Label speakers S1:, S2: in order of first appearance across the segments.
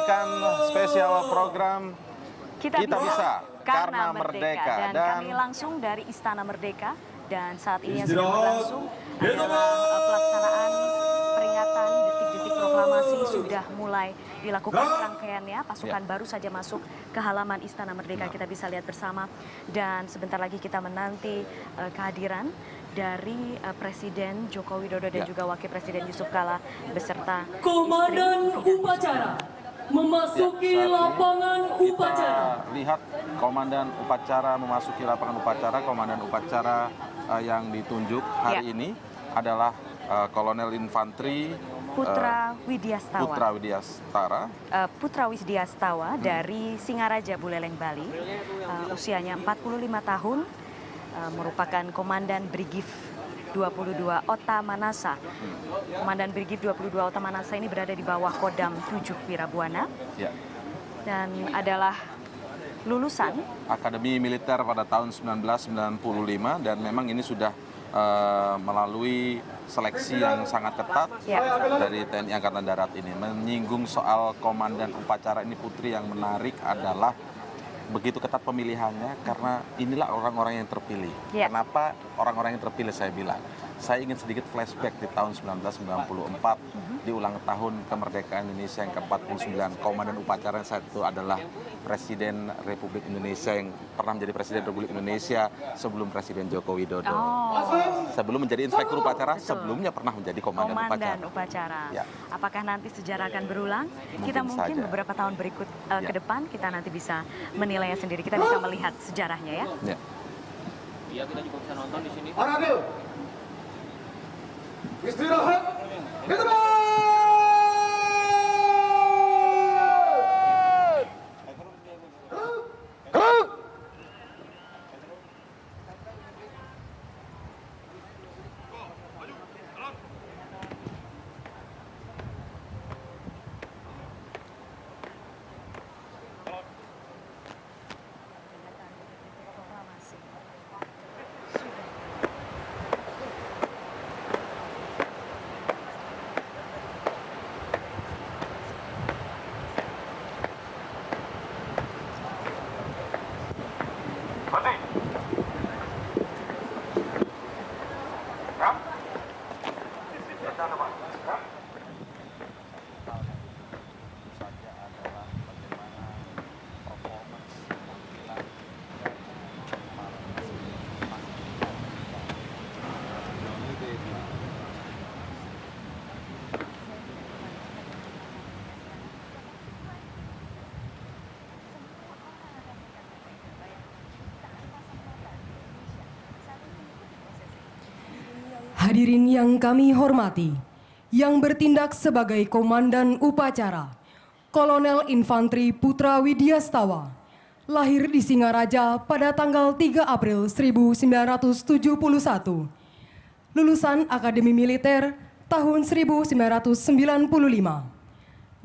S1: menyaksikan spesial program
S2: Kita bisa karena merdeka. Dan kami
S1: dan
S2: langsung dari Istana Merdeka. Dan saat ini yang sedang berlangsung adalah pelaksanaan peringatan detik-detik proklamasi sudah mulai dilakukan rangkaiannya. Pasukan baru saja masuk ke halaman Istana Merdeka, kita bisa lihat bersama. Dan sebentar lagi kita menanti kehadiran dari Presiden Joko Widodo dan juga Wakil Presiden Yusuf Kala beserta
S3: Komandan upacara memasuki lapangan upacara.
S1: kita lihat komandan upacara memasuki lapangan upacara. Komandan upacara yang ditunjuk hari ini adalah Kolonel Infanteri
S2: Putra Widiastawa. Putra Widiastawa dari Singaraja, Buleleng, Bali. Usianya 45 tahun, merupakan Komandan Brigif 22 Ota Manasa. Komandan Brigif 22 Ota Manasa ini berada di bawah Kodam 7 Wirabuana. Dan adalah lulusan
S1: Akademi Militer pada tahun 1995 dan memang ini sudah melalui seleksi yang sangat ketat dari TNI Angkatan Darat ini. Menyinggung soal komandan upacara ini, Putri, yang menarik adalah begitu ketat pemilihannya karena inilah orang-orang yang terpilih. Kenapa orang-orang yang terpilih saya bilang? Saya ingin sedikit flashback di tahun 1994 di ulang tahun kemerdekaan Indonesia yang ke-49. Komandan upacara saya itu adalah Presiden Republik Indonesia yang pernah menjadi Presiden Republik Indonesia sebelum Presiden Joko Widodo. Sebelum menjadi inspektur upacara, sebelumnya pernah menjadi komandan upacara.
S2: Apakah nanti sejarah akan berulang? Kita mungkin beberapa tahun berikut ke depan kita nanti bisa menilainya sendiri. Kita bisa melihat sejarahnya ya.
S4: Iya, kita juga bisa nonton di sini.
S5: Istirahat, kita
S3: Hadirin yang kami hormati, yang bertindak sebagai Komandan Upacara, Kolonel Infanteri Putra Widiastawa, lahir di Singaraja pada tanggal 3 April 1971, lulusan Akademi Militer tahun 1995,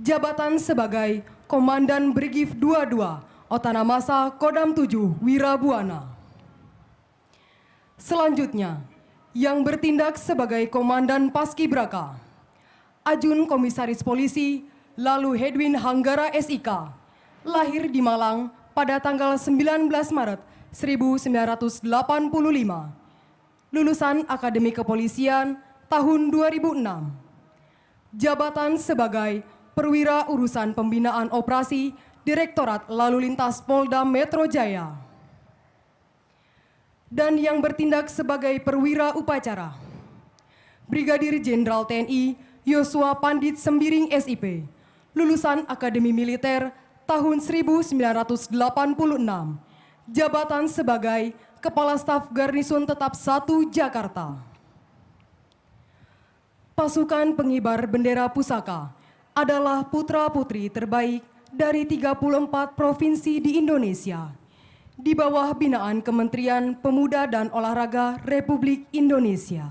S3: jabatan sebagai Komandan Brigif 22 Otanamasa Kodam 7 Wirabuana. Selanjutnya, yang bertindak sebagai Komandan Paskibraka, Ajun Komisaris Polisi Lalu Hedwin Hanggara SIK, lahir di Malang pada tanggal 19 Maret 1985, lulusan Akademi Kepolisian tahun 2006, jabatan sebagai Perwira Urusan Pembinaan Operasi Direktorat Lalu Lintas Polda Metro Jaya. Dan yang bertindak sebagai perwira upacara, Brigadir Jenderal TNI Yosua Pandit Sembiring SIP, lulusan Akademi Militer tahun 1986, jabatan sebagai Kepala Staf Garnison Tetap 1 Jakarta. Pasukan pengibar bendera pusaka adalah putra-putri terbaik dari 34 provinsi di Indonesia, di bawah binaan Kementerian Pemuda dan Olahraga Republik Indonesia.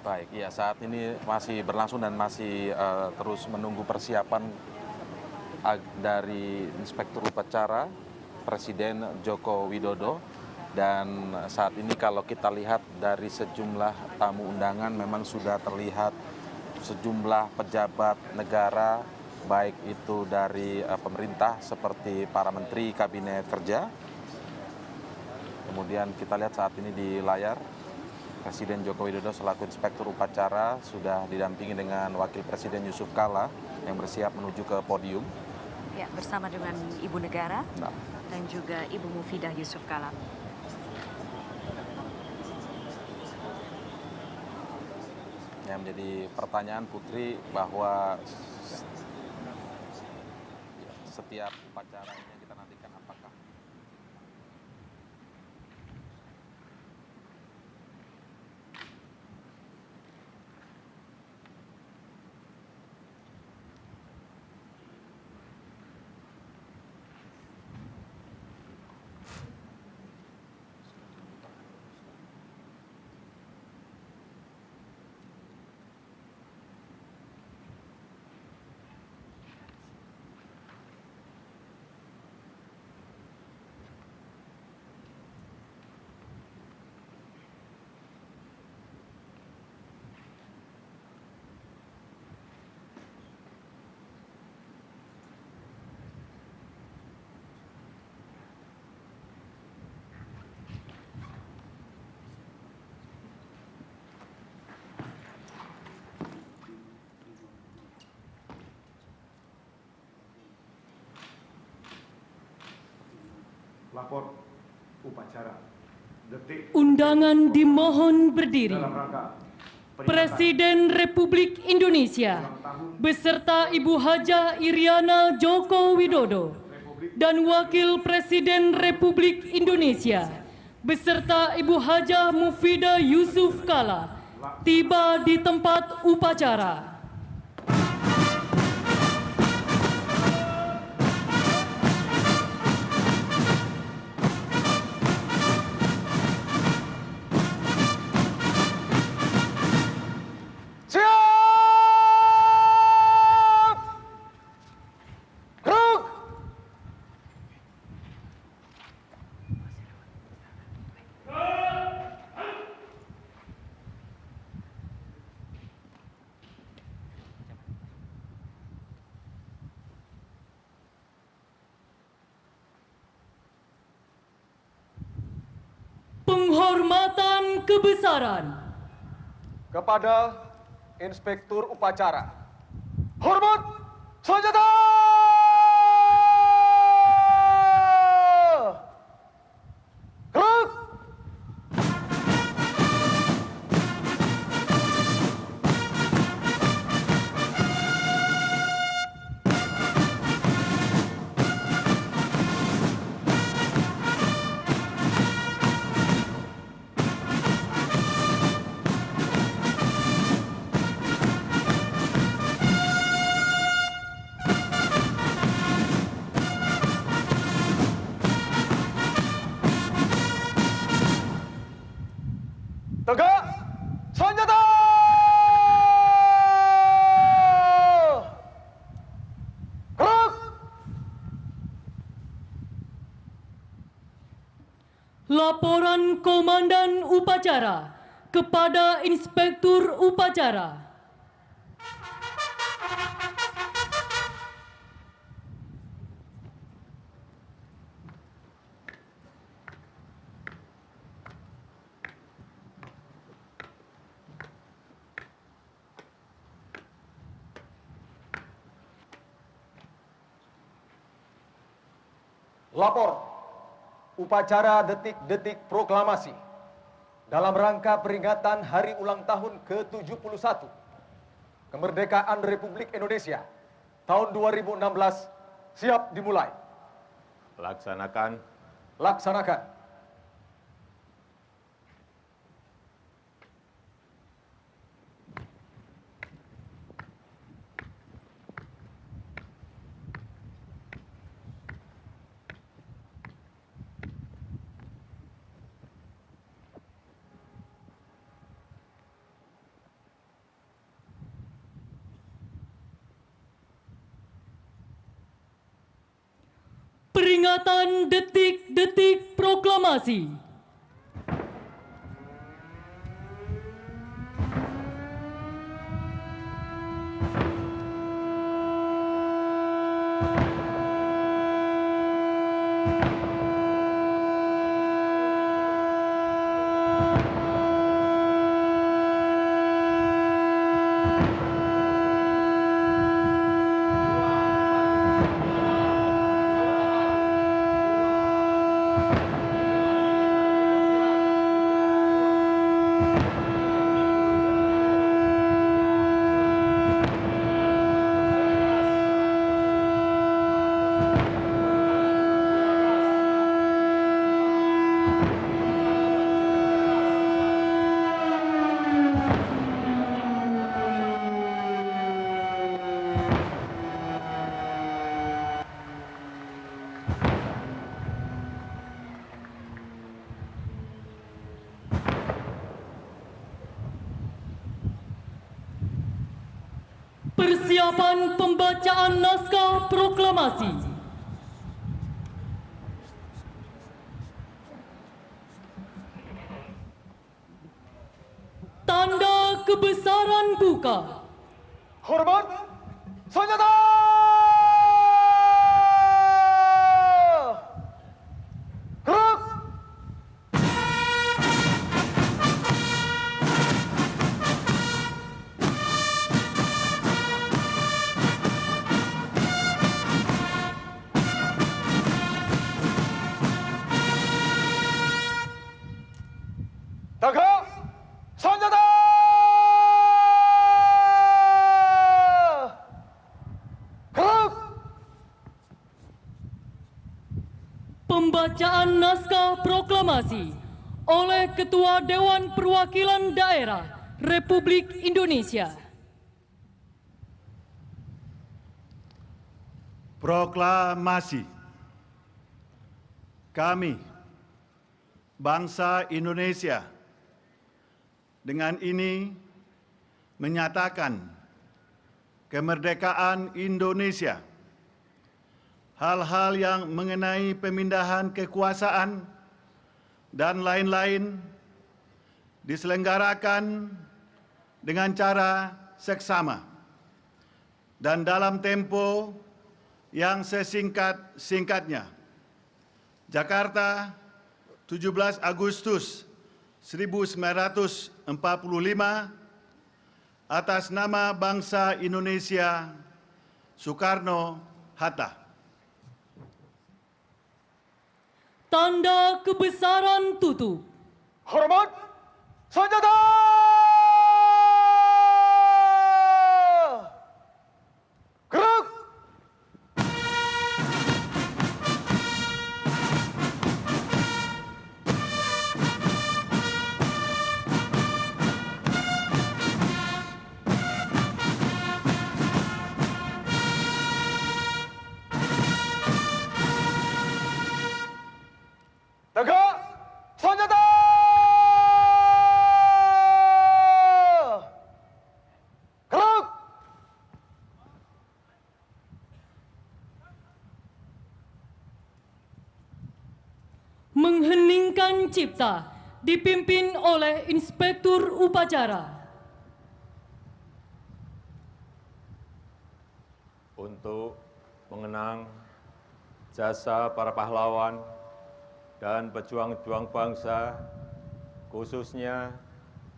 S1: Baik, ya saat ini masih berlangsung dan masih terus menunggu persiapan dari Inspektur Upacara Presiden Joko Widodo. Dan saat ini kalau kita lihat dari sejumlah tamu undangan memang sudah terlihat sejumlah pejabat negara, baik itu dari pemerintah seperti para menteri kabinet kerja. Kemudian kita lihat saat ini di layar Presiden Joko Widodo selaku Inspektur Upacara sudah didampingi dengan Wakil Presiden Yusuf Kala yang bersiap menuju ke podium.
S2: Ya, bersama dengan Ibu Negara
S1: Nah,
S2: dan juga Ibu Mufidah Yusuf Kala.
S1: yang menjadi pertanyaan Putri bahwa setiap upacara ini kita nantikan apakah
S5: Lapor upacara detik
S3: Undangan dimohon berdiri.
S5: dalam rangka
S3: Presiden Republik Indonesia beserta Ibu Hajah Iriana Joko Widodo dan Wakil Presiden Republik Indonesia beserta Ibu Hajah Mufidah Yusuf Kala tiba di tempat upacara. Penghormatan kebesaran
S5: kepada Inspektur Upacara. Hormat senjata! Gerak! Tegak! Senjata! Gerak!
S3: Laporan Komandan Upacara kepada Inspektur Upacara.
S5: Lapor upacara detik-detik proklamasi dalam rangka peringatan Hari Ulang Tahun ke-71 Kemerdekaan Republik Indonesia tahun 2016 siap dimulai.
S6: Laksanakan.
S5: Laksanakan.
S3: Peringatan detik-detik proklamasi. Persiapan pembacaan naskah proklamasi. Tanda kebesaran buka.
S5: Hormat, senjata! Gerak! Tegak! Senjata! Gerak!
S3: Pembacaan naskah proklamasi oleh Ketua Dewan Perwakilan Daerah Republik Indonesia.
S7: Proklamasi. Kami, bangsa Indonesia, dengan ini menyatakan kemerdekaan Indonesia. Hal-hal yang mengenai pemindahan kekuasaan dan lain-lain diselenggarakan dengan cara seksama dan dalam tempo yang sesingkat-singkatnya. Jakarta, 17 Agustus 1945, atas nama bangsa Indonesia, Soekarno-Hatta.
S3: Tanda kebesaran tutup.
S5: Hormat, senjata! Gerak! Tegak! Senjata! Gerak!
S3: Mengheningkan cipta dipimpin oleh Inspektur Upacara.
S6: Untuk mengenang jasa para pahlawan dan pejuang-pejuang bangsa, khususnya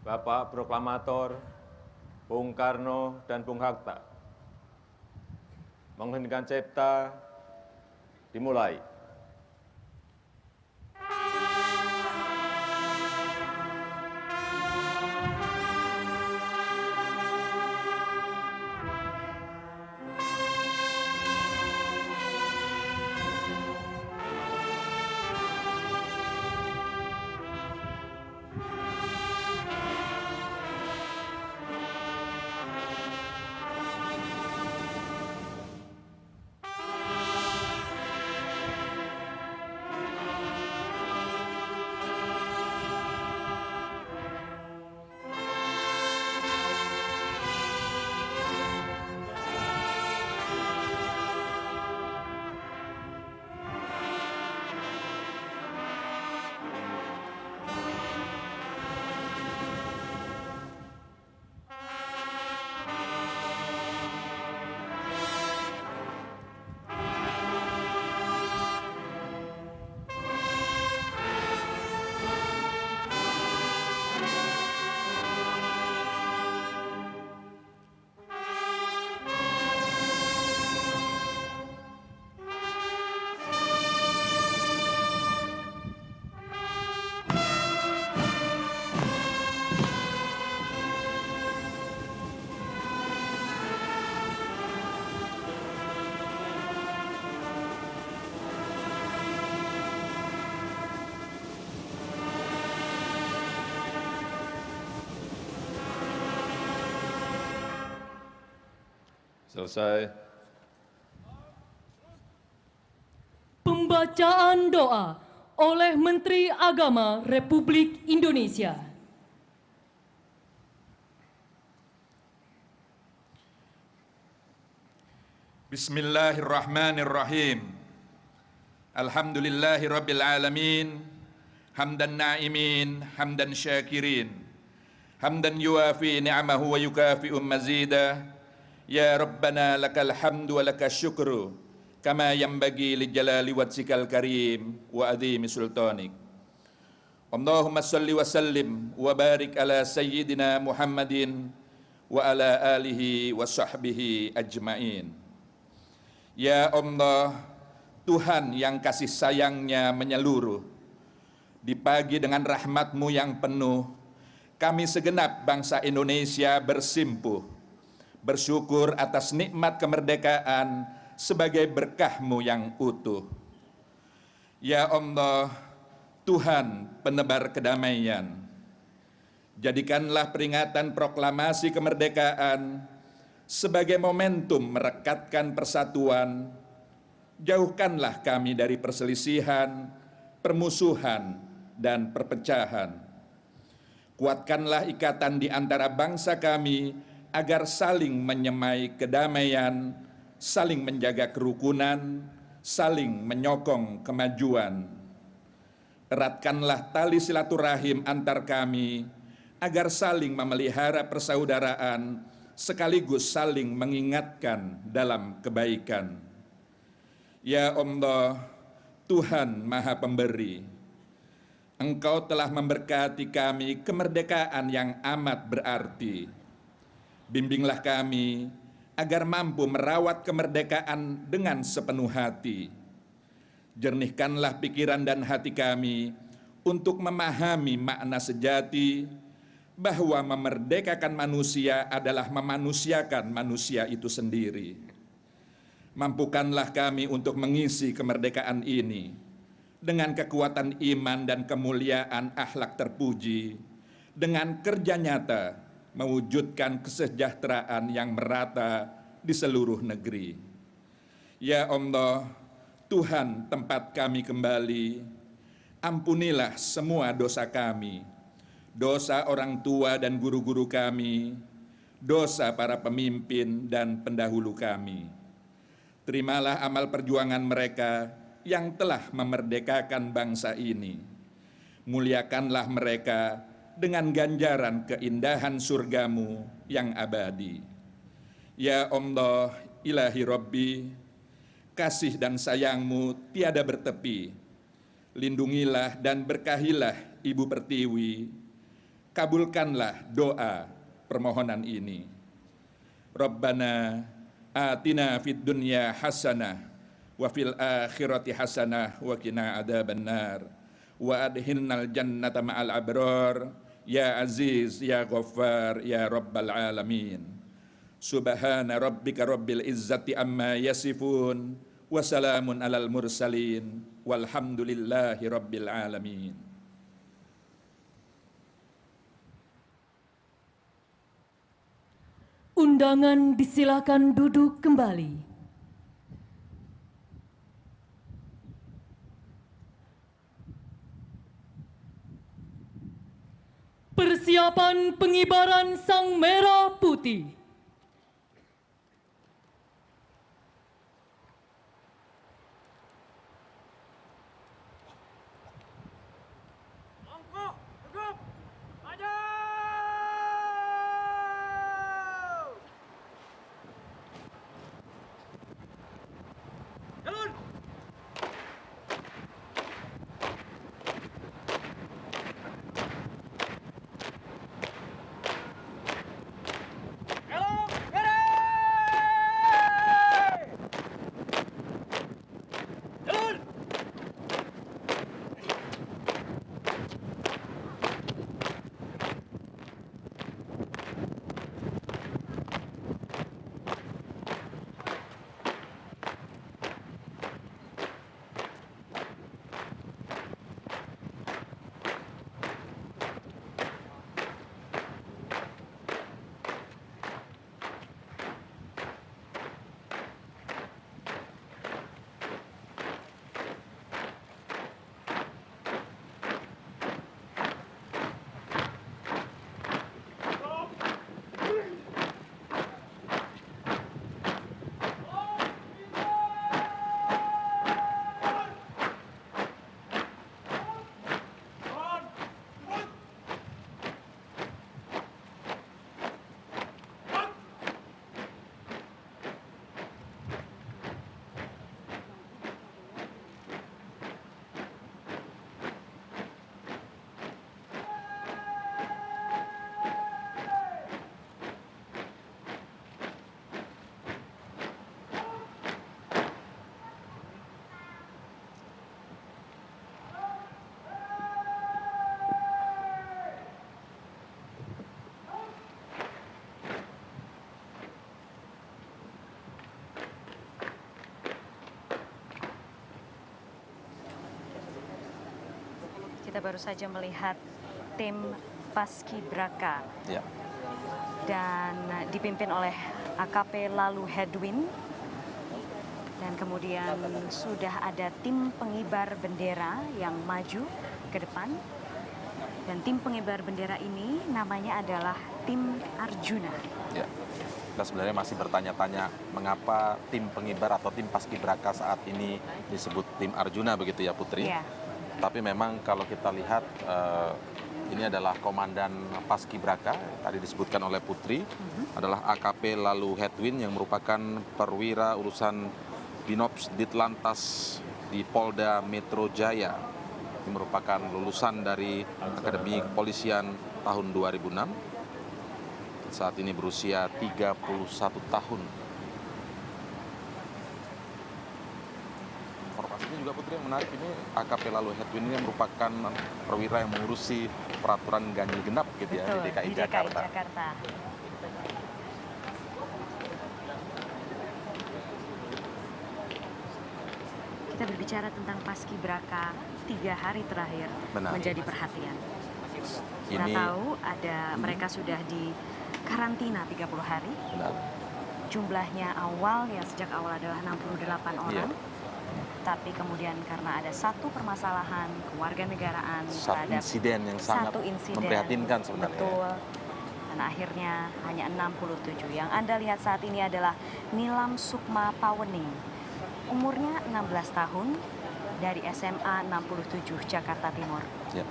S6: Bapak Proklamator Bung Karno dan Bung Hatta. Mengheningkan cipta dimulai. Selesai.
S3: Pembacaan doa oleh Menteri Agama Republik Indonesia.
S8: Bismillahirrahmanirrahim. Alhamdulillahi rabbil alamin. Hamdan na'imin, hamdan syakirin. Hamdan yuafi ni'amahu wa yukafi'u mazida. Ya Rabbana lakal hamdu wa lakal syukru. Kama yanbaghi li jalali wajhikal karim wa adhimi sultanik. Allahumma salli wa sallim wa barik ala sayyidina Muhammadin wa ala alihi wa sahbihi ajmain. Ya Allah, Tuhan yang kasih sayangnya menyeluruh, di pagi dengan rahmat-Mu yang penuh, kami segenap bangsa Indonesia bersimpuh, bersyukur atas nikmat kemerdekaan sebagai berkah-Mu yang utuh. Ya Allah, Tuhan penebar kedamaian, jadikanlah peringatan proklamasi kemerdekaan sebagai momentum merekatkan persatuan. Jauhkanlah kami dari perselisihan, permusuhan, dan perpecahan. Kuatkanlah ikatan di antara bangsa kami agar saling menyemai kedamaian, saling menjaga kerukunan, saling menyokong kemajuan. Eratkanlah tali silaturahim antar kami agar saling memelihara persaudaraan sekaligus saling mengingatkan dalam kebaikan. Ya Allah, Tuhan Maha Pemberi, Engkau telah memberkati kami kemerdekaan yang amat berarti. Bimbinglah kami agar mampu merawat kemerdekaan dengan sepenuh hati. Jernihkanlah pikiran dan hati kami untuk memahami makna sejati bahwa memerdekakan manusia adalah memanusiakan manusia itu sendiri. Mampukanlah kami untuk mengisi kemerdekaan ini dengan kekuatan iman dan kemuliaan akhlak terpuji, dengan kerja nyata mewujudkan kesejahteraan yang merata di seluruh negeri. Ya Allah, Tuhan tempat kami kembali, ampunilah semua dosa kami, dosa orang tua dan guru-guru kami, dosa para pemimpin dan pendahulu kami. Terimalah amal perjuangan mereka yang telah memerdekakan bangsa ini. Muliakanlah mereka dengan ganjaran keindahan surgamu yang abadi. Ya Allah, ilahi Rabbi, kasih dan sayangmu tiada bertepi. Lindungilah dan berkahilah Ibu Pertiwi. Kabulkanlah doa permohonan ini. Rabbana atina fid dunya hasanah wa fil akhirati hasanah wa qina adzabannar wa adkhilnal jannata ma'al abrar ya aziz ya ghaffar ya rabbal alamin. Subhana rabbika rabbil izzati amma yasifun wa salamun alal mursalin walhamdulillahi rabbil alamin.
S3: Undangan disilakan duduk kembali. Persiapan pengibaran Sang Merah Putih.
S2: Kita baru saja melihat tim Paskibraka
S1: Ya.
S2: dan dipimpin oleh AKP Lalu Hedwin. Dan kemudian sudah ada tim pengibar bendera yang maju ke depan. Dan tim pengibar bendera ini namanya adalah tim Arjuna.
S1: Ya. Kita sebenarnya masih bertanya-tanya mengapa tim pengibar atau tim Paskibraka saat ini disebut tim Arjuna begitu ya Putri.
S2: Ya.
S1: Tapi memang kalau kita lihat ini adalah komandan Paskibraka tadi disebutkan oleh Putri adalah AKP Lalu Hedwin yang merupakan perwira urusan Binops Ditlantas di Polda Metro Jaya. Ini merupakan lulusan dari Akademi Kepolisian tahun 2006. Saat ini berusia 31 tahun. Informasinya juga Putri yang menarik ini AKP Lalu Hedwin ini merupakan perwira yang mengurusi peraturan ganjil genap gitu ya
S2: Betul,
S1: di DKI
S2: di
S1: Jakarta.
S2: Jakarta. Kita berbicara tentang Paskibraka 3 hari terakhir
S1: Benar.
S2: menjadi perhatian. Kita
S1: Ini
S2: tahu ada mereka sudah di karantina 30 hari.
S1: benar.
S2: Jumlahnya sejak awal adalah 68 orang.
S1: Iya.
S2: Tapi kemudian karena ada satu permasalahan kewarganegaraan
S1: Satu
S2: terhadap
S1: insiden yang sangat
S2: satu insiden,
S1: memprihatinkan sebenarnya.
S2: Betul. Dan akhirnya hanya 67. Yang Anda lihat saat ini adalah Nilam Sukma Pawening. Umurnya 16 tahun dari SMA 67 Jakarta Timur.
S1: Ya.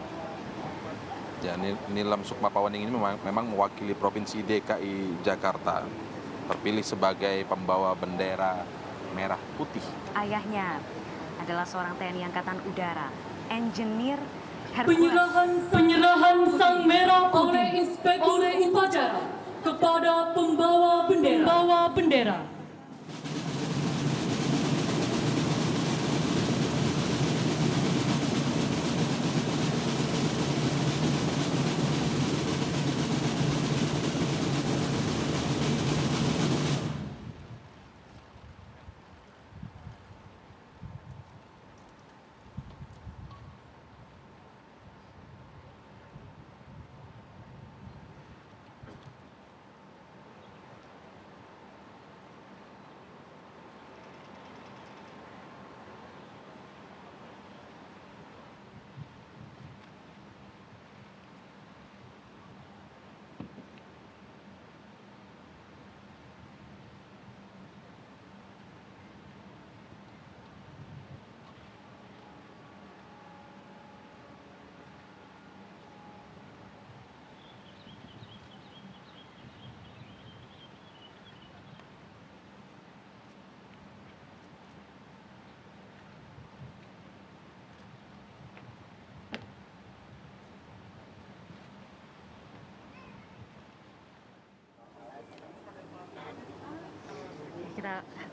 S1: Ya, Nilam Sukma Pawening ini memang mewakili Provinsi DKI Jakarta. Terpilih sebagai pembawa bendera merah putih.
S2: Ayahnya adalah seorang TNI Angkatan Udara, engineer Hercules.
S9: Penyerahan sang merah oleh inspektur upacara kepada pembawa bendera.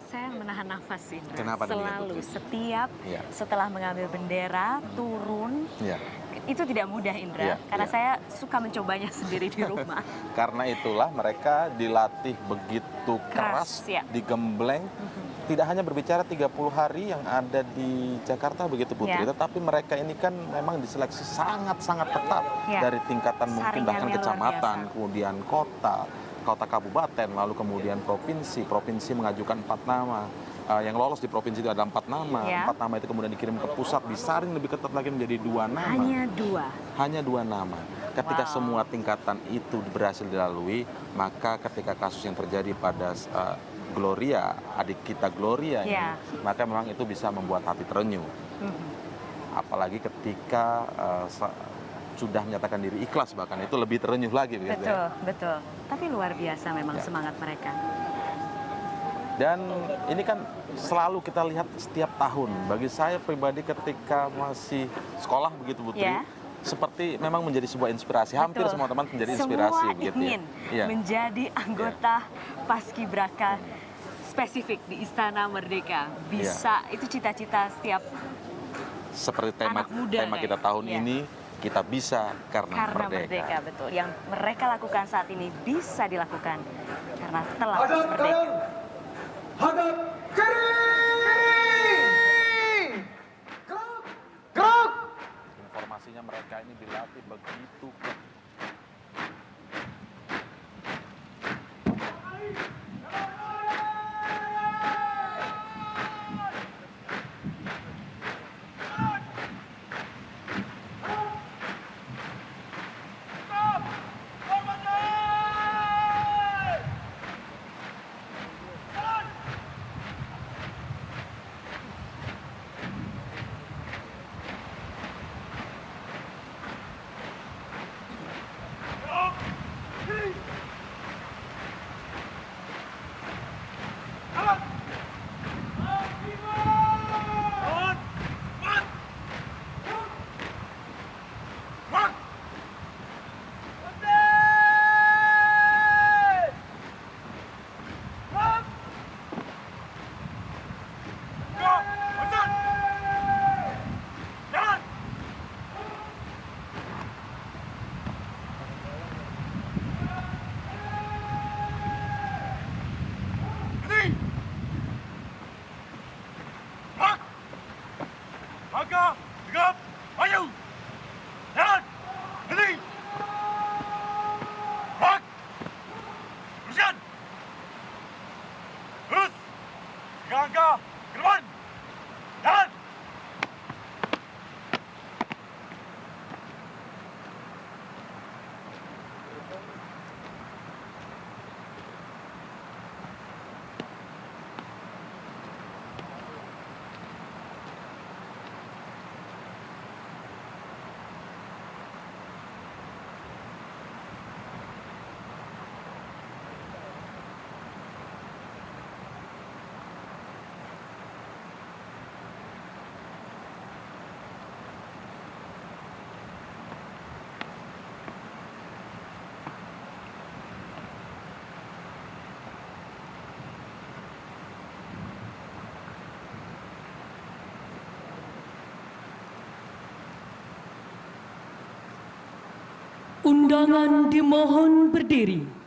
S2: Saya menahan nafas Indra.
S1: Kenapa demikian,
S2: Selalu
S1: Putri?
S2: setiap
S1: Iya.
S2: setelah mengambil bendera turun.
S1: Ya.
S2: Itu tidak mudah Indra,
S1: Iya,
S2: karena
S1: iya.
S2: saya suka mencobanya sendiri di rumah.
S1: Karena itulah mereka dilatih begitu keras,
S2: ya.
S1: digembleng. Tidak hanya berbicara 30 hari yang ada di Jakarta begitu Putri,
S2: Ya.
S1: tetapi mereka ini kan memang diseleksi sangat-sangat ketat
S2: Ya.
S1: dari tingkatan mungkin
S2: Saringannya
S1: bahkan
S2: luar
S1: kecamatan,
S2: biasa.
S1: kemudian kota kabupaten, lalu kemudian provinsi mengajukan 4 nama. Yang lolos di provinsi itu ada 4 nama.
S2: Ya.
S1: 4 nama itu kemudian dikirim ke pusat, disaring lebih ketat lagi menjadi 2 nama.
S2: Hanya 2.
S1: Nama. Ketika
S2: Wow.
S1: semua tingkatan itu berhasil dilalui, maka ketika kasus yang terjadi pada Gloria, adik kita Gloria ini,
S2: Ya.
S1: maka memang itu bisa membuat hati terenyuh. Apalagi ketika sudah menyatakan diri ikhlas, bahkan itu lebih terenyuh lagi. Begitu,
S2: Betul,
S1: ya.
S2: betul. Tapi luar biasa memang
S1: Ya.
S2: semangat mereka.
S1: Dan ini kan selalu kita lihat setiap tahun. Bagi saya pribadi ketika masih sekolah begitu Putri,
S2: Ya.
S1: seperti memang menjadi sebuah inspirasi. Hampir
S2: Betul.
S1: semua teman menjadi inspirasi.
S2: Semua
S1: begitu
S2: ingin
S1: ya. Iya.
S2: menjadi anggota Paskibraka spesifik di Istana Merdeka. Bisa, itu cita-cita setiap
S1: Seperti tema
S2: anak muda
S1: kita
S2: kayak.
S1: tahun
S2: Iya.
S1: ini, kita bisa karena
S2: merdeka. Betul. Yang mereka lakukan saat ini bisa dilakukan karena telah
S5: Hadap
S2: merdeka.
S5: kanan, hadap kiri. Gerak.
S1: Informasi pastinya mereka ini dilatih begitu ketat.
S9: Undangan dimohon berdiri.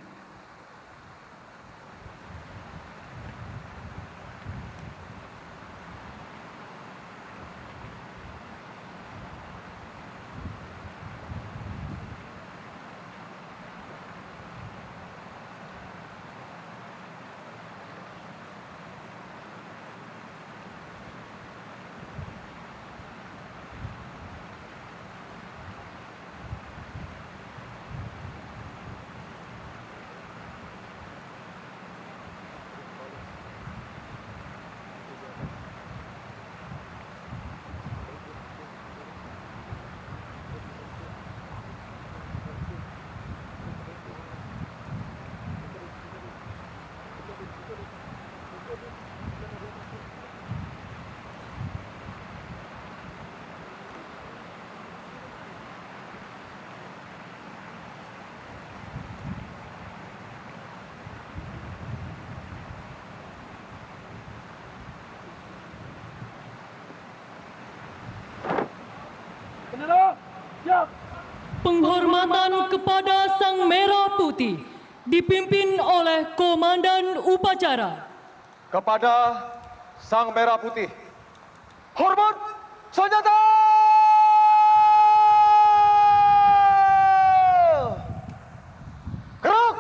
S9: Penghormatan kepada Sang Merah Putih dipimpin oleh Komandan Upacara.
S5: Kepada Sang Merah Putih, hormat senjata! Gerak!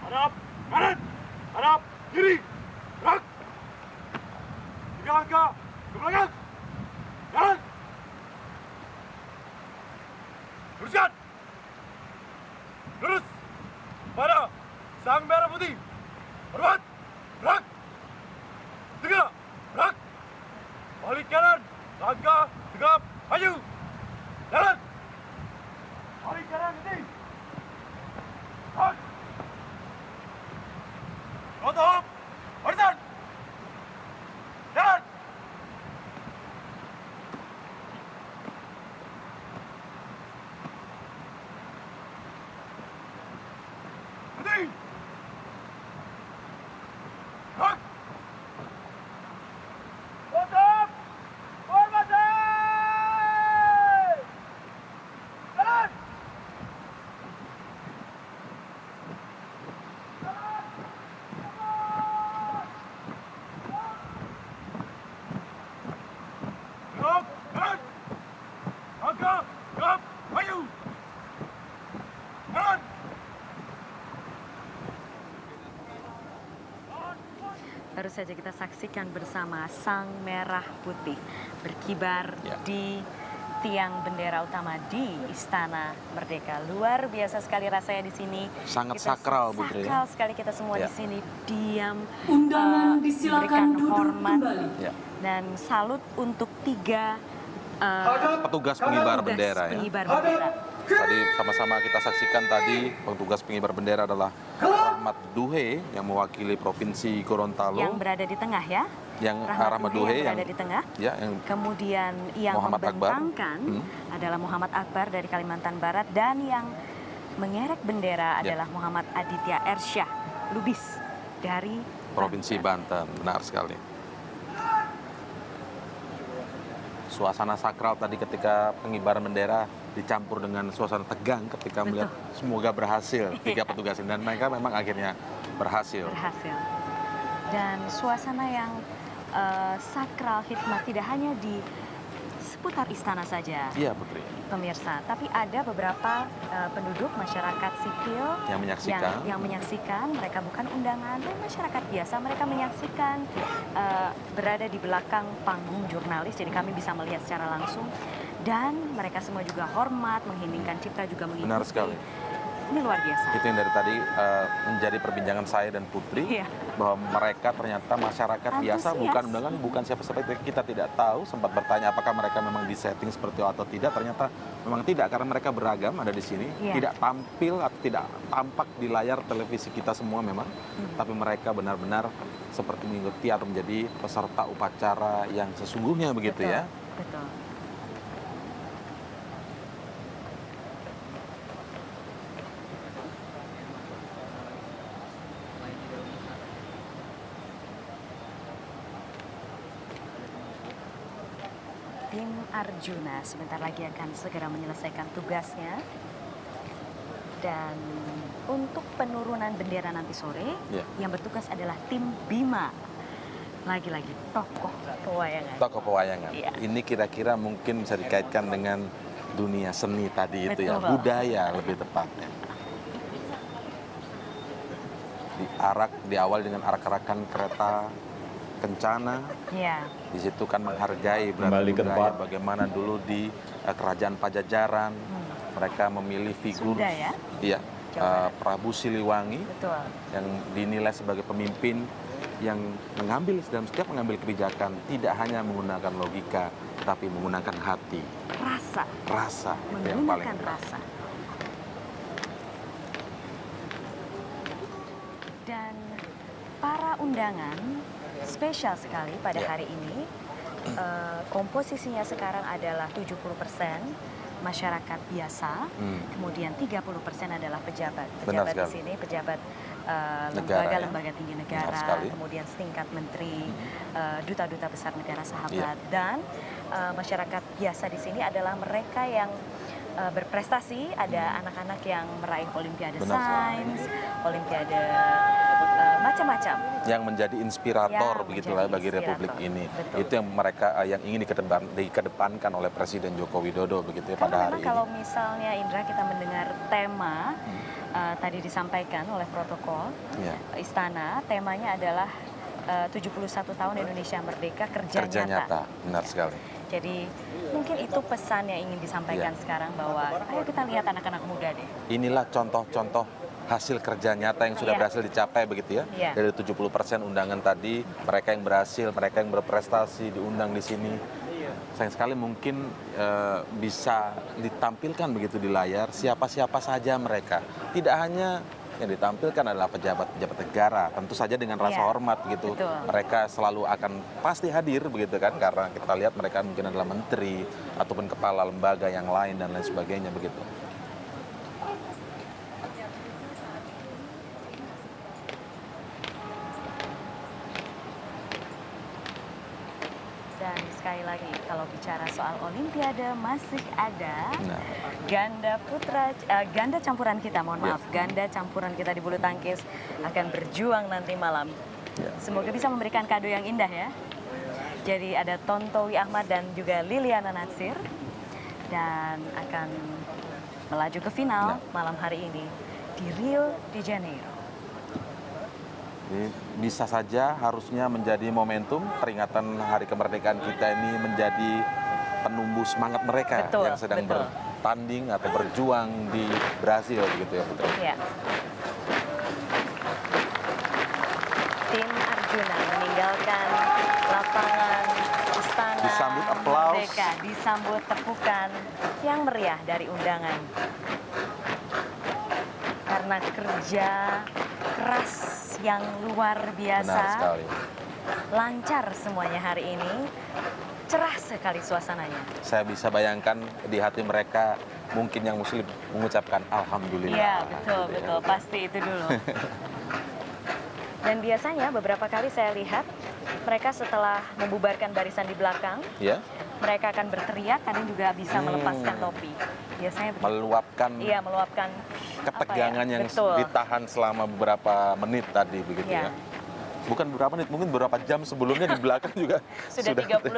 S5: Hadap, kanan, hadap, kiri, gerak. 3 langkah, ke belakang. Jalan. Teruskan. Lurus. Pada sang merah putih. Hormat. Gerak. 3. Gerak. Balik kanan. Langkah. Tegap. Maju. Jalan. Balik kanan. Nanti. Gerak. Tutup. Barisan. Jalan. Nanti. Gerak. Tutup. Formasi. Jalan. Gerak. Jalan. Langkah. Gerak. Maju. Jalan.
S2: Baru saja kita saksikan bersama Sang Merah Putih berkibar di tiang bendera utama di Istana Merdeka. Luar biasa sekali rasanya di sini.
S1: Sangat
S2: Kita
S1: sakral, Bu Tri, ya.
S2: Sakral sekali kita semua di sini diam.
S9: Undangan
S2: memberikan
S9: disilakan duduk
S2: hormat
S9: kembali.
S1: Ya.
S2: dan salut untuk 3
S1: Petugas pengibar bendera ya.
S2: pengibar bendera.
S1: Tadi sama-sama kita saksikan tadi petugas pengibar bendera adalah Rahmat Duhe yang mewakili Provinsi Gorontalo.
S2: Yang berada di tengah ya.
S1: Yang Rahmat Duhe
S2: yang berada di tengah.
S1: Ya, yang
S2: Kemudian yang
S1: Muhammad Akbar.
S2: membentangkan adalah Muhammad Akbar dari Kalimantan Barat, dan yang mengerek bendera adalah Muhammad Aditya Ersyah Lubis dari
S1: Provinsi Banten. Benar sekali. Suasana sakral tadi ketika pengibaran bendera dicampur dengan suasana tegang ketika melihat semoga berhasil 3 petugas ini, dan mereka memang akhirnya berhasil.
S2: Dan suasana yang sakral hikmat tidak hanya di seputar istana saja,
S1: Iya, Putri.
S2: pemirsa, tapi ada beberapa penduduk masyarakat sipil
S1: Yang menyaksikan.
S2: yang menyaksikan. Mereka bukan undangan, dan masyarakat biasa. Mereka menyaksikan berada di belakang panggung jurnalis, jadi kami bisa melihat secara langsung. Dan mereka semua juga hormat, mengheningkan cipta, juga mengikuti.
S1: Benar sekali.
S2: Ini luar biasa.
S1: Itu yang dari tadi menjadi perbincangan saya dan Putri,
S2: Iya.
S1: bahwa mereka ternyata masyarakat biasa,
S2: Antusias.
S1: bukan undangan, bukan siapa-siapa. Kita tidak tahu, sempat bertanya apakah mereka memang disetting seperti itu atau tidak. Ternyata memang tidak, karena mereka beragam ada di sini.
S2: Iya.
S1: Tidak tampil atau tidak tampak di layar televisi kita semua memang, tapi mereka benar-benar seperti mengikuti atau menjadi peserta upacara yang sesungguhnya begitu
S2: Betul,
S1: ya.
S2: Betul. Tim Arjuna sebentar lagi akan segera menyelesaikan tugasnya. Dan untuk penurunan bendera nanti sore, yang bertugas adalah tim Bima. Lagi-lagi tokoh pewayangan.
S1: Tokoh pewayangan.
S2: Iya.
S1: Ini kira-kira mungkin bisa dikaitkan dengan dunia seni tadi itu ya,
S2: Betul.
S1: budaya lebih tepatnya. Diawali dengan arak-arakan kereta kencana.
S2: Iya.
S1: Di situ kan menghargai
S6: Kembali ke
S1: budaya,
S6: tempat.
S1: bagaimana dulu di Kerajaan Pajajaran mereka memilih figur
S2: Sunda ya?
S1: Iya,
S2: Jawa Barat.
S1: Prabu Siliwangi
S2: Betul.
S1: yang dinilai sebagai pemimpin yang mengambil dalam setiap mengambil kebijakan tidak hanya menggunakan logika tapi menggunakan hati, rasa itu yang paling
S2: Menggunakan
S1: berat.
S2: rasa. Dan para undangan spesial sekali pada hari ini. Komposisinya sekarang adalah 70% masyarakat biasa, kemudian 30% adalah pejabat. Pejabat di sini, pejabat lembaga-lembaga tinggi negara, kemudian setingkat menteri, duta-duta besar negara sahabat, dan masyarakat biasa di sini adalah mereka yang berprestasi. Ada anak-anak yang meraih Olimpiade Sains, Olimpiade macam-macam.
S1: Yang menjadi inspirator
S2: Yang
S1: begitulah
S2: menjadi
S1: bagi Republik
S2: inspirator.
S1: ini.
S2: Betul.
S1: Itu yang mereka yang ingin dikedepankan oleh Presiden Joko Widodo begitu ya pada
S2: Karena
S1: hari
S2: memang
S1: ini.
S2: kalau misalnya Indra kita mendengar tema tadi disampaikan oleh protokol Istana, temanya adalah 71 tahun Indonesia Merdeka, kerja nyata.
S1: Benar sekali.
S2: Jadi mungkin itu pesan yang ingin disampaikan sekarang, bahwa ayo kita lihat anak-anak muda deh.
S1: Inilah contoh-contoh hasil kerja nyata yang sudah berhasil dicapai begitu ya. Dari 70% undangan tadi, mereka yang berhasil, mereka yang berprestasi diundang di sini. Sayang sekali mungkin bisa ditampilkan begitu di layar siapa-siapa saja mereka. Tidak hanya yang ditampilkan adalah pejabat-pejabat negara, tentu saja dengan rasa hormat gitu.
S2: Betul.
S1: Mereka selalu akan pasti hadir begitu kan, karena kita lihat mereka mungkin adalah menteri ataupun kepala lembaga yang lain dan lain sebagainya begitu.
S2: Dan sekali lagi, kalau bicara soal Olimpiade, masih ada ganda campuran kita, ganda campuran kita di bulu tangkis akan berjuang nanti malam. Semoga bisa memberikan kado yang indah ya. Jadi ada Tontowi Ahmad dan juga Liliana Natsir, dan akan melaju ke final malam hari ini di Rio de Janeiro.
S1: Jadi bisa saja harusnya menjadi momentum peringatan Hari Kemerdekaan kita ini menjadi penumbuh semangat mereka yang sedang bertanding atau berjuang di Brasil begitu ya Putri.
S2: Ya. Tim Arjuna meninggalkan lapangan Istana
S1: disambut aplaus,
S2: Merdeka, disambut tepukan yang meriah dari undangan. Karena kerja keras yang luar biasa, lancar semuanya hari ini, cerah sekali suasananya.
S1: Saya bisa bayangkan di hati mereka mungkin yang muslim mengucapkan Alhamdulillah.
S2: Iya, betul, pasti itu dulu. Dan biasanya beberapa kali saya lihat mereka setelah membubarkan barisan di belakang, mereka akan berteriak, kadang juga bisa melepaskan topi. Biasanya meluapkan
S1: ketegangan yang ditahan selama beberapa menit tadi begitu ya. Bukan beberapa menit, mungkin beberapa jam sebelumnya di belakang juga
S2: sudah 30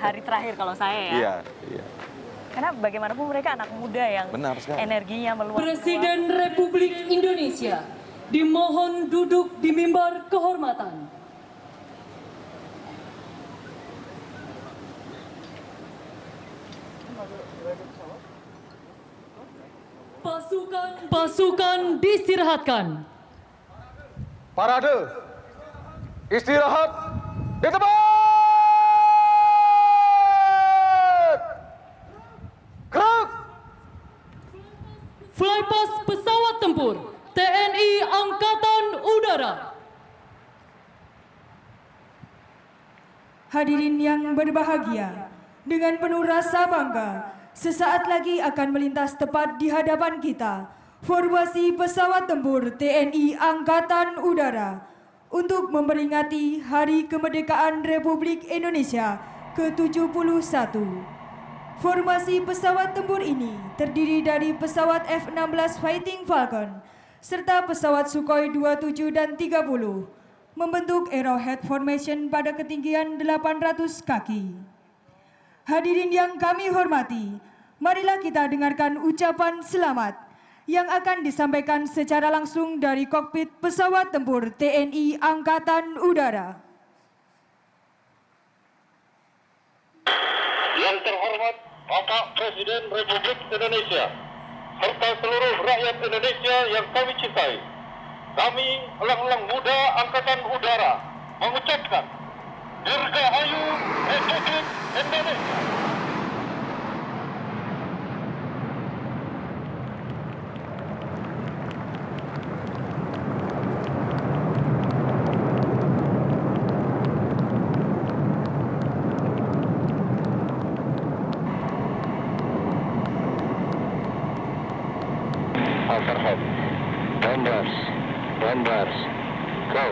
S2: hari terakhir kalau saya ya.
S1: Iya.
S2: Karena bagaimanapun mereka anak muda yang energinya meluap.
S9: Presiden Republik Indonesia dimohon duduk di mimbar kehormatan. Pasukan diistirahatkan.
S5: Parade, istirahat di tempat. Gerak.
S9: Flypass pesawat tempur TNI Angkatan Udara.
S3: Hadirin yang berbahagia, dengan penuh rasa bangga, sesaat lagi akan melintas tepat di hadapan kita formasi pesawat tempur TNI Angkatan Udara untuk memperingati Hari Kemerdekaan Republik Indonesia ke-71. Formasi pesawat tempur ini terdiri dari pesawat F-16 Fighting Falcon serta pesawat Sukhoi 27 dan 30 membentuk Arrowhead Formation pada ketinggian 800 kaki. Hadirin yang kami hormati, marilah kita dengarkan ucapan selamat yang akan disampaikan secara langsung dari kokpit pesawat tempur TNI Angkatan Udara.
S10: Yang terhormat Bapak Presiden Republik Indonesia serta seluruh rakyat Indonesia yang kami cintai, kami elang-elang muda Angkatan Udara mengucapkan Dirgahayu Republik Indonesia. Overhead. Bombers. Go.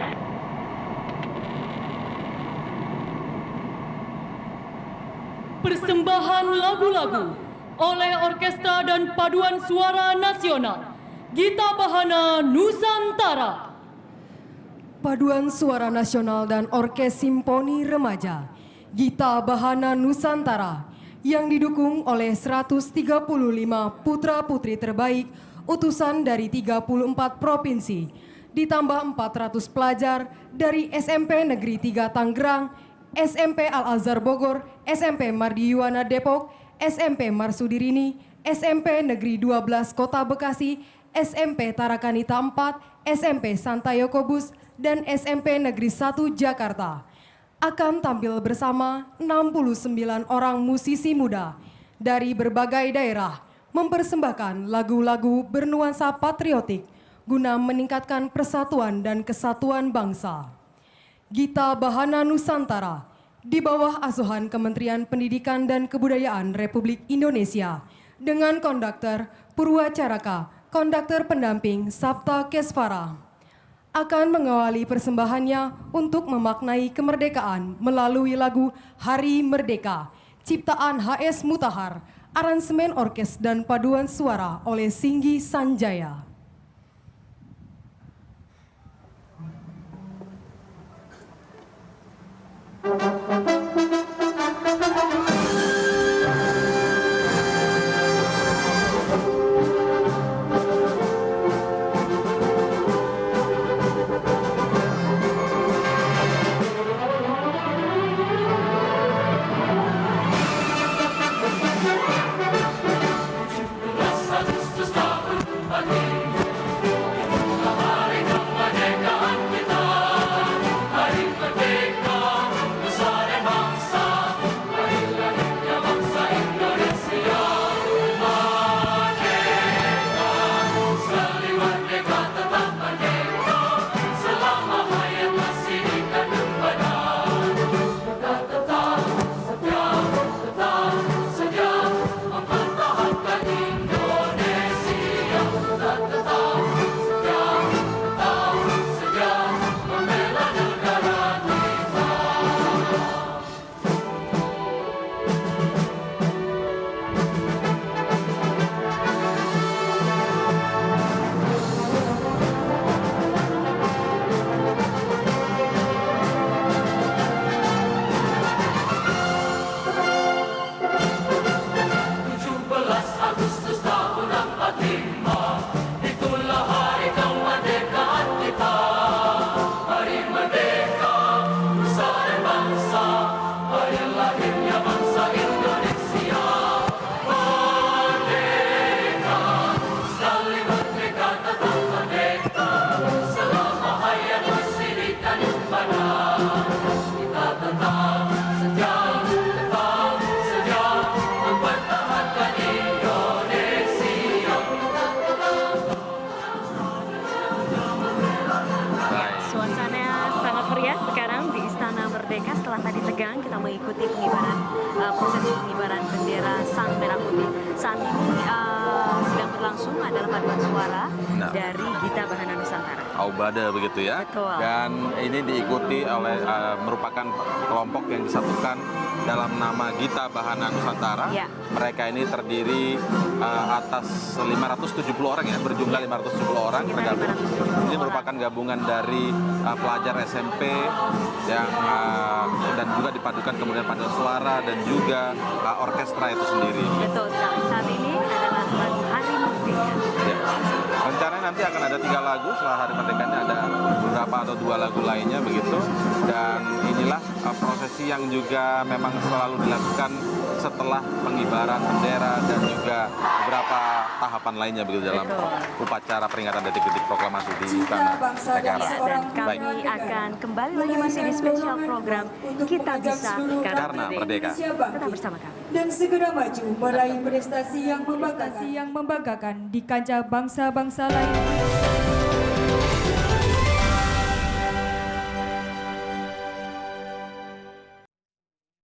S9: Persembahan lagu-lagu oleh Orkestra dan Paduan Suara Nasional Gita Bahana Nusantara.
S3: Paduan Suara Nasional dan Orkes Simponi Remaja Gita Bahana Nusantara yang didukung oleh 135 putra-putri terbaik utusan dari 34 provinsi, ditambah 400 pelajar dari SMP Negeri 3 Tangerang, SMP Al-Azhar Bogor, SMP Mardi Yuwana Depok, SMP Marsudirini, SMP Negeri 12 Kota Bekasi, SMP Tarakanita 4, SMP Santayokobus, dan SMP Negeri 1 Jakarta akan tampil bersama 69 orang musisi muda dari berbagai daerah mempersembahkan lagu-lagu bernuansa patriotik guna meningkatkan persatuan dan kesatuan bangsa. Gita Bahana Nusantara di bawah asuhan Kementerian Pendidikan dan Kebudayaan Republik Indonesia dengan konduktor Purwacaraka, konduktor pendamping Sabta Kesvara, akan mengawali persembahannya untuk memaknai kemerdekaan melalui lagu Hari Merdeka, ciptaan HS Mutahar, aransemen orkes dan paduan suara oleh Singgi Sanjaya.
S2: Setelah tadi tegang, kita mengikuti pengibaran prosesi pengibaran bendera Sang Merah Putih. Saat ini sedang berlangsung adalah paduan suara dari Gita Bahana Nusantara.
S1: Aubada begitu ya.
S2: Betul.
S1: Dan ini diikuti oleh merupakan kelompok yang disatukan dalam nama Gita Bahana Nusantara.
S2: Ya.
S1: Mereka ini terdiri atas 570 orang ya, berjumlah 570 orang tergabung. Ini merupakan gabungan dari pelajar SMP yang dan juga dipadukan kemudian paduan suara dan juga orkestra itu sendiri.
S2: Betul sekali. Saat ini adalah lagu Hari Merdeka.
S1: Ya. Rencananya nanti akan ada 3 lagu, setelah Hari Merdeka ini ada beberapa atau 2 lagu lainnya begitu. Dan inilah prosesi yang juga memang selalu dilakukan setelah pengibaran bendera dan juga beberapa tahapan lainnya begitu dalam upacara peringatan detik-detik proklamasi di Istana Negara.
S2: Dan kami akan kembali lagi masih di spesial program Kita Bisa Karena
S1: Merdeka.
S3: Tetap
S2: bersama kami.
S3: Dan segera maju meraih prestasi yang membanggakan di kancah bangsa-bangsa lain.